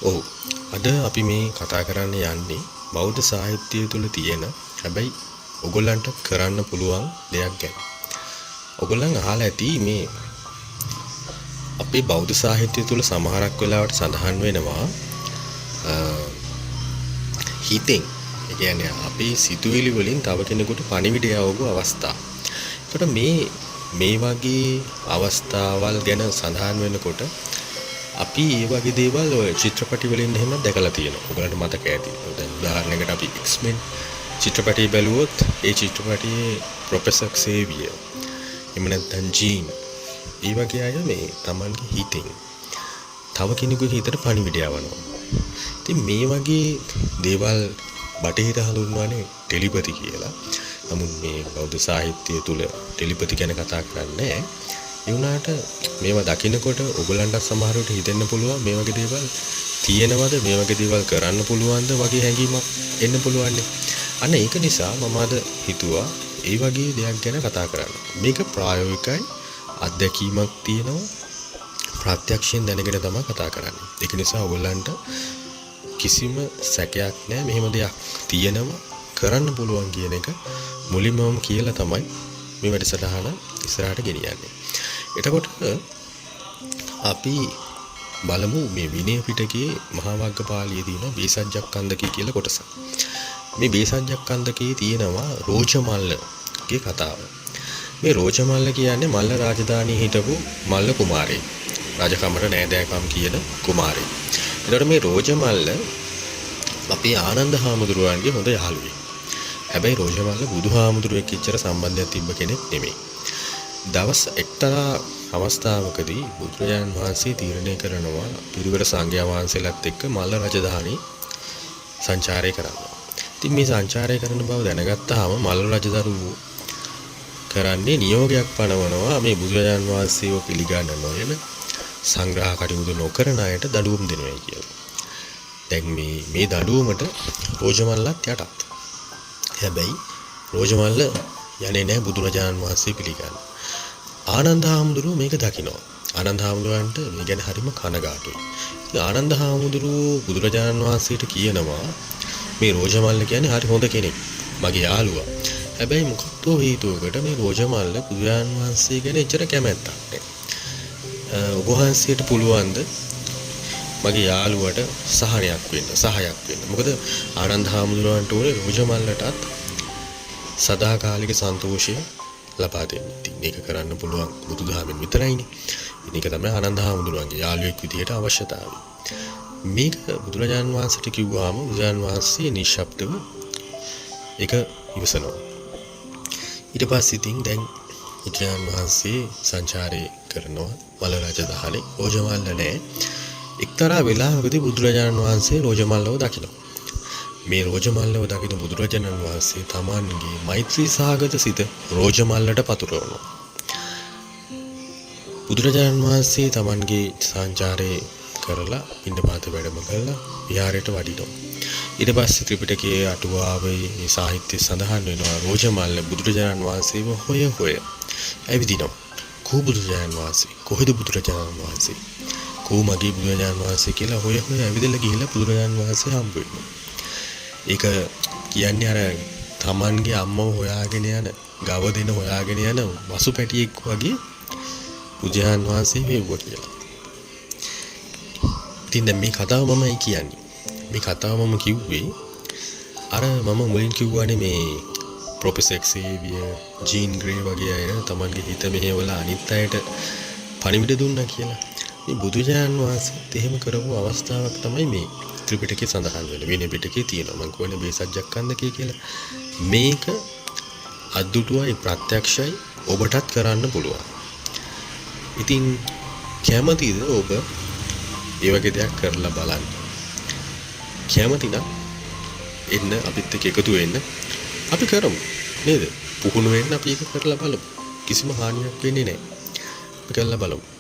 ඔව්. අද අපි මේ කතා කරන්න යන්නේ බෞද්ධ සාහිත්‍යය තුළ තියෙන හැබැයි ඔයගොල්ලන්ට කරන්න පුළුවන් දෙයක් ගැන. ඔයගොල්ලන් අහලා ඇති මේ අපේ බෞද්ධ සාහිත්‍යය තුළ සමහරක් වෙලාවට සඳහන් වෙනවා හිතෙන් ඒ කියන්නේ අපේ සිතුවිලි වලින් තව කෙනෙකුට පණිවිඩය යවපු අවස්ථා. ඒකට මේ වගේ අවස්ථාවල් ගැන සඳහන් වෙනකොට අපි මේ වගේ දේවල් ඔය චිත්‍රපටි වලින් එහෙම දැකලා තියෙනවා. ඔයගලන්ට මතක ඇති. දැන් උදාහරණයකට අපි X-Men චිත්‍රපටය බැලුවොත් ඒ චිත්‍රපටයේ ප්‍රොෆෙසර් සේවියර් එහෙම නැත්නම් ජීන් ඒ වගේ අය මේ Tamanගේ හිතෙන් තව කෙනෙකුගේ හිතට පණිවිඩය යවනවා. ඉතින් මේ වගේ දේවල් බටහිර හඳුන්වන්නේ ටෙලිපති කියලා. නමුත් මේ බෞද්ධ සාහිත්‍යය තුල ටෙලිපති ගැන කතා කරන්නේ නැහැ. ඒ වුණාට මේවා දකිනකොට ඔයගලන්ට සමහරවිට හිතෙන්න පුළුවන් මේ වගේ දේවල් තියෙනවද, මේ වගේ දේවල් කරන්න පුළුවන්ද වගේ හැඟීමක් එන්න පුළුවන්. අන්න ඒක නිසා මම අද හිතුවා ඒ වගේ දෙයක් ගැන කතා කරන්න. මේක ප්‍රායෝගිකයි, අත්දැකීමක් තියෙනවා, ප්‍රත්‍යක්ෂයෙන් දැනගෙන තමයි කතා කරන්නේ. ඒක නිසා ඔයගලන්ට කිසිම සැකයක් නැහැ මෙහෙම දෙයක් තියෙනවා කරන්න පුළුවන් කියන එක මුලින්මම කියලා තමයි මේ වැඩසටහන ඉස්සරහට ගෙනියන්නේ. එතකොට අපි බලමු මේ විනය පිටකයේ මහා වග්ගපාළියේ තියෙන බේසජ්ජක්ඛන්ධකය කියලා කොටස. මේ බේසජ්ජක්ඛන්ධකයේ තියෙනවා රෝචමල්ලගේ කතාව. මේ රෝචමල්ල කියන්නේ මල්ල රාජධානියේ හිටපු මල්ල කුමාරයෙක්. රාජකමට නෑදෑකම් කියන කුමාරයෙක්. එතකොට මේ රෝචමල්ල අපේ ආනන්ද හාමුදුරුවන්ගේ හොඳ යාළුවෙක්. හැබැයි රෝචමල්ල බුදුහාමුදුරුවෙක් එච්චර සම්බන්ධයක් තිබ්බ කෙනෙක් නෙමෙයි. දවස් එක්තරා අවස්ථාවකදී බුදුරජාණන් වහන්සේ තීරණය කරනවා පිරිවර සංඝයා වහන්සේලාත් එක්ක මල්ල රජධානී සංචාරය කරනවා. ඉතින් මේ සංචාරය කරන බව දැනගත්තාම මල්ල රජදරුවෝ කරන්නේ නියෝගයක් පනවනවා මේ බුදුරජාණන් වහන්සේව පිළිගන්න නොයන සංග්‍රහ කටයුතු නොකරන අයට දඬුවම් දෙනවා කියලා. දැන් මේ දඬුවමට රෝචමල්ලත් යටත්. හැබැයි රෝචමල්ල යන්නේ නැහැ බුදුරජාණන් වහන්සේ පිළිගන්න. ආනන්ද හාමුදුරුවෝ මේක දකිනවා. ආනන්ද හාමුදුරුවන්ට මේ ගැන හරිම කනගාටුයි. ඉතින් ආනන්ද හාමුදුරුවෝ බුදුරජාණන් වහන්සේට කියනවා මේ රෝචමල්ල කියන්නේ හරි හොඳ කෙනෙක්. මගේ යාළුවා. හැබැයි මොකක්ද හේතුවකට මේ රෝචමල්ල බුදුරජාණන් වහන්සේ ගැන එච්චර කැමැත්තක් නැහැ. ඔබ වහන්සේට පුළුවන්ද මගේ යාළුවට සහනයක් වෙන්න, සහායක් වෙන්න. මොකද ආනන්ද හාමුදුරුවන්ට ඕනේ රෝචමල්ලටත් සදාකාලික සන්තෝෂය ලබා දෙන්න. ඉතින් මේක කරන්න පුළුවන් බුදුදහමෙන් විතරයිනේ. මේක තමයි ආනන්ද හාමුදුරුවන්ගේ යාළුවෙක් විදියට අවශ්‍යතාවය. මේක බුදුරජාණන් වහන්සේට කිව්වහම බුදුරජාණන් වහන්සේ නිශ්ශබ්දව ඒක ඉවසනවා. ඊට පස්සේ ඉතින් දැන් බුදුරජාණන් වහන්සේ සංචාරය කරනවා මල්ල රජධානී. රෝචමල්ල නැහැ. එක්තරා වෙලාවකදී බුදුරජාණන් වහන්සේ රෝචමල්ලව දකිනවා. මේ රෝචමල්ලව දකින බුදුරජාණන් වහන්සේ තමන්ගේ මෛත්‍රී සහගත සිත රෝචමල්ලට පතුරවනවා. බුදුරජාණන් වහන්සේ තමන්ගේ සංචාරය කරලා පිණ්ඩපාත වැඩම කරලා විහාරයට වඩිනවා. ඊට පස්සේ ත්‍රිපිටකයේ අටුවාවේ මේ සාහිත්‍ය සඳහන් වෙනවා රෝචමල්ල බුදුරජාණන් වහන්සේව හොය ඇවිදිනවා. කොහො බුදුරජාණන් වහන්සේ? කොහෙද බුදුරජාණන් වහන්සේ? කොහො මගේ බුදුරජාණන් වහන්සේ කියලා හොය ඇවිදලා ගිහිල්ලා බුදුරජාණන් වහන්සේ හම්බ වෙනවා. ඒක කියන්නේ අර තමන්ගේ අම්මව හොයාගෙන යන, ගව දෙන හොයාගෙන යන වසු පැටියෙක් වගේ බුදුරජාණන් වහන්සේ වෙව්වා කියලා. ඉතින් දැන් මේ කතාව මමයි කියන්නේ. මේ කතාව මම කිව්වේ අර මම මුලින් කිව්වානේ මේ ප්‍රොෆෙසර් එක්සේවියර්, ජීන් ග්‍රේ වගේ අය තමන්ගේ හිත මෙහෙवला අනිත් අයට පණිවිඩ දුන්නා කියලා. මේ බුදුරජාණන් වහන්සේත් එහෙම කරපු අවස්ථාවක් තමයි මේ ත්‍රිපිටකයේ සඳහන් වෙන්නේ. විනය පිටකයේ තියෙනවා. මම කියන්නේ බේසජ්ජක්ඛන්ධකය කියලා. මේක අද්දුටුවයි ප්‍රත්‍යක්ෂයි ඔබටත් කරන්න පුළුවන්. ඉතින් කැමතිද ඔබ ඒ වගේ දෙයක් කරලා බලන්න? කැමති නම් එන්න අපිත් එක්ක එකතු වෙන්න. අපි කරමු නේද? පුහුණු වෙන්න අපි ඒක කරලා බලමු. කිසිම හානියක් වෙන්නේ නැහැ. අපි කරලා බලමු.